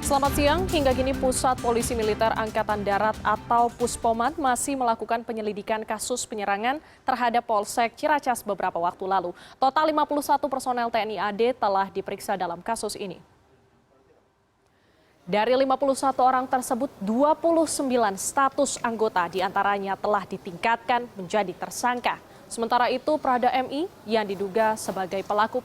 Selamat siang, hingga kini Pusat Polisi Militer Angkatan Darat atau Puspomat masih melakukan penyelidikan kasus penyerangan terhadap Polsek Ciracas beberapa waktu lalu. Total 51 personel TNI AD telah diperiksa dalam kasus ini. Dari 51 orang tersebut, 29 status anggota diantaranya telah ditingkatkan menjadi tersangka. Sementara itu, Prada MI yang diduga sebagai pelaku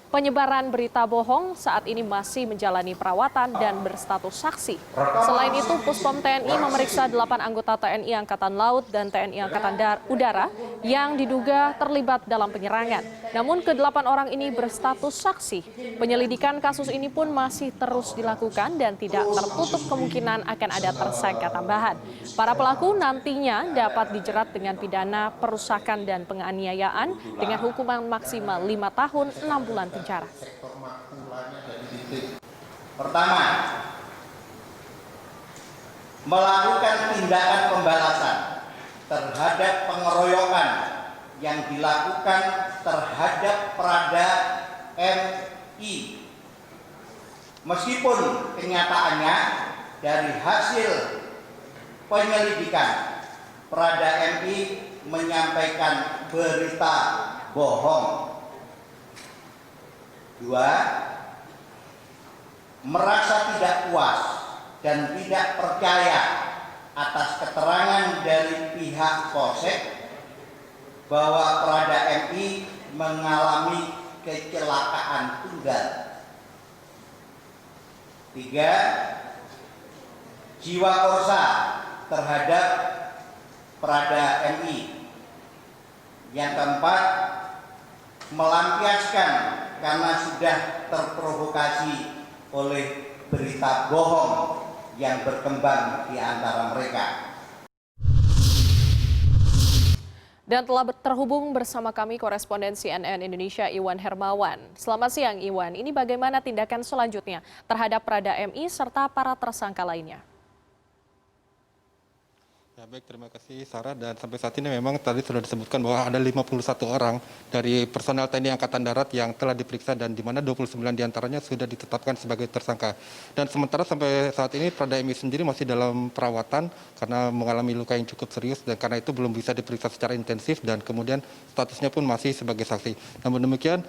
penyebaran berita bohong saat ini masih menjalani perawatan dan berstatus saksi. Selain itu, Puspom TNI memeriksa 8 anggota TNI Angkatan Laut dan TNI Angkatan Udara yang diduga terlibat dalam penyerangan. Namun ke-8 orang ini berstatus saksi. Penyelidikan kasus ini pun masih terus dilakukan dan tidak tertutup kemungkinan akan ada tersangka tambahan. Para pelaku nantinya dapat dijerat dengan pidana perusakan dan penganiayaan dengan hukuman maksimal 5 tahun 6 bulan penjara. Pertama, melakukan tindakan pembalasan terhadap pengeroyokan yang dilakukan terhadap Prada MI. Meskipun kenyataannya dari hasil penyelidikan Prada MI menyampaikan berita bohong. 2. Merasa tidak puas dan tidak percaya atas keterangan dari pihak Polsek bahwa Prada MI mengalami kecelakaan tunggal. 3. Jiwa korsa terhadap Prada MI. Yang keempat, melampiaskan karena sudah terprovokasi oleh berita bohong yang berkembang di antara mereka. Dan telah terhubung bersama kami koresponden CNN Indonesia Iwan Hermawan. Selamat siang Iwan, ini bagaimana tindakan selanjutnya terhadap Prada MI serta para tersangka lainnya? Ya baik, terima kasih Sarah. Dan sampai saat ini memang tadi sudah disebutkan bahwa ada 51 orang dari personel TNI Angkatan Darat yang telah diperiksa dan di mana 29 diantaranya sudah ditetapkan sebagai tersangka. Dan sementara sampai saat ini Prada MI sendiri masih dalam perawatan karena mengalami luka yang cukup serius dan karena itu belum bisa diperiksa secara intensif dan kemudian statusnya pun masih sebagai saksi. Namun demikian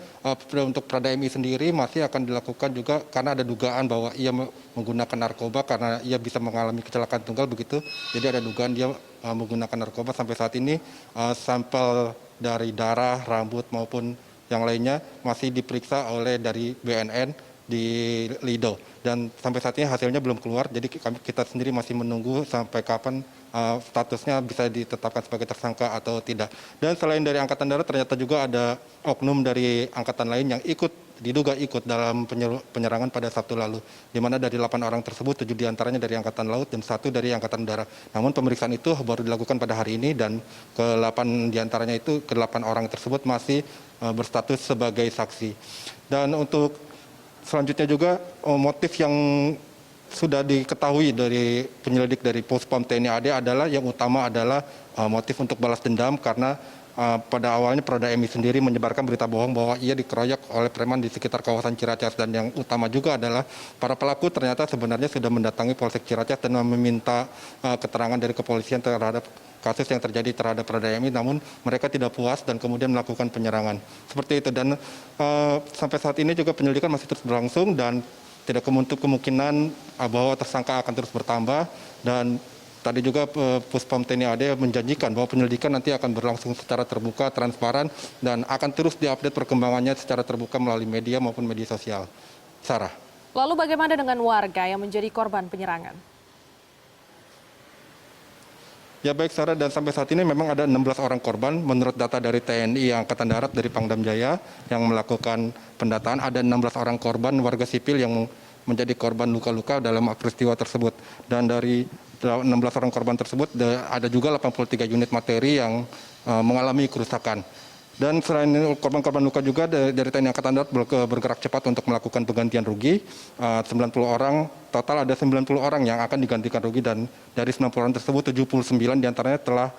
untuk Prada MI sendiri masih akan dilakukan juga karena ada dugaan bahwa ia menggunakan narkoba karena ia bisa mengalami kecelakaan tunggal begitu. Jadi ada dugaan dia menggunakan narkoba. Sampai saat ini sampel dari darah, rambut maupun yang lainnya masih diperiksa oleh dari BNN di Lido dan sampai saat ini hasilnya belum keluar. Jadi kita sendiri masih menunggu sampai kapan statusnya bisa ditetapkan sebagai tersangka atau tidak. Dan selain dari Angkatan Darat ternyata juga ada oknum dari angkatan lain yang diduga ikut dalam penyerangan pada Sabtu lalu, di mana dari 8 orang tersebut 7 diantaranya dari Angkatan Laut dan 1 dari Angkatan Darat. Namun pemeriksaan itu baru dilakukan pada hari ini dan ke-8 diantaranya itu ke-8 orang tersebut masih berstatus sebagai saksi. Dan untuk selanjutnya juga motif yang sudah diketahui dari penyelidik dari Puspom TNI AD adalah yang utama adalah motif untuk balas dendam karena pada awalnya Prada MI sendiri menyebarkan berita bohong bahwa ia dikeroyok oleh preman di sekitar kawasan Ciracas dan yang utama juga adalah para pelaku ternyata sebenarnya sudah mendatangi Polsek Ciracas dan meminta keterangan dari kepolisian terhadap kasus yang terjadi terhadap Prada MI, namun mereka tidak puas dan kemudian melakukan penyerangan. Seperti itu dan sampai saat ini juga penyelidikan masih terus berlangsung dan tidak menutup kemungkinan bahwa tersangka akan terus bertambah dan tadi juga Puspom TNI AD menjanjikan bahwa penyelidikan nanti akan berlangsung secara terbuka, transparan, dan akan terus diupdate perkembangannya secara terbuka melalui media maupun media sosial. Sarah. Lalu bagaimana dengan warga yang menjadi korban penyerangan? Ya baik Sarah, dan sampai saat ini memang ada 16 orang korban menurut data dari TNI Angkatan Darat dari Pangdam Jaya yang melakukan pendataan. Ada 16 orang korban warga sipil yang menjadi korban luka-luka dalam peristiwa tersebut. Dan dari 16 orang korban tersebut ada juga 83 unit materi yang mengalami kerusakan. Dan selain korban-korban luka juga dari TNI Angkatan Darat bergerak cepat untuk melakukan penggantian rugi. 90 orang, total ada 90 orang yang akan digantikan rugi dan dari 90 orang tersebut 79 diantaranya telah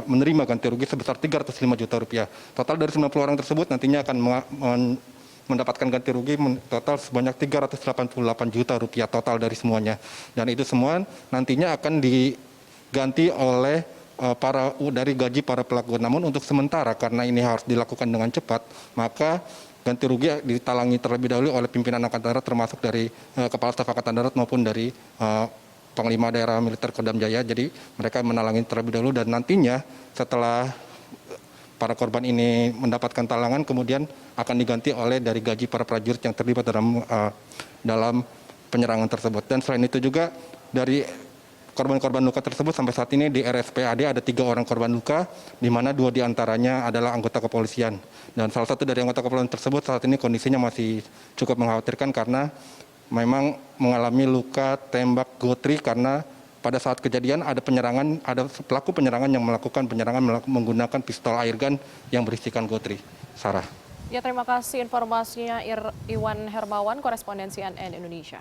menerima ganti rugi sebesar 305 juta rupiah. Total dari 90 orang tersebut nantinya akan mendapatkan ganti rugi total sebanyak 388 juta rupiah total dari semuanya. Dan itu semua nantinya akan diganti oleh dari gaji para pelaku. Namun untuk sementara karena ini harus dilakukan dengan cepat, maka ganti rugi ditalangi terlebih dahulu oleh pimpinan Angkatan Darat termasuk dari Kepala Staf Angkatan Darat maupun dari Panglima Daerah Militer Kodam Jaya. Jadi mereka menalangi terlebih dahulu dan nantinya setelah para korban ini mendapatkan talangan kemudian akan diganti oleh dari gaji para prajurit yang terlibat dalam penyerangan tersebut. Dan selain itu juga dari korban-korban luka tersebut sampai saat ini di RSPAD ada 3 orang korban luka, di mana 2 diantaranya adalah anggota kepolisian. Dan salah satu dari anggota kepolisian tersebut saat ini kondisinya masih cukup mengkhawatirkan karena memang mengalami luka tembak gotri karena pada saat kejadian ada pelaku penyerangan yang melakukan penyerangan menggunakan pistol airgun yang berisikan gotri. Sarah. Ya, terima kasih informasinya Iwan Hermawan, korespondensi CNN Indonesia.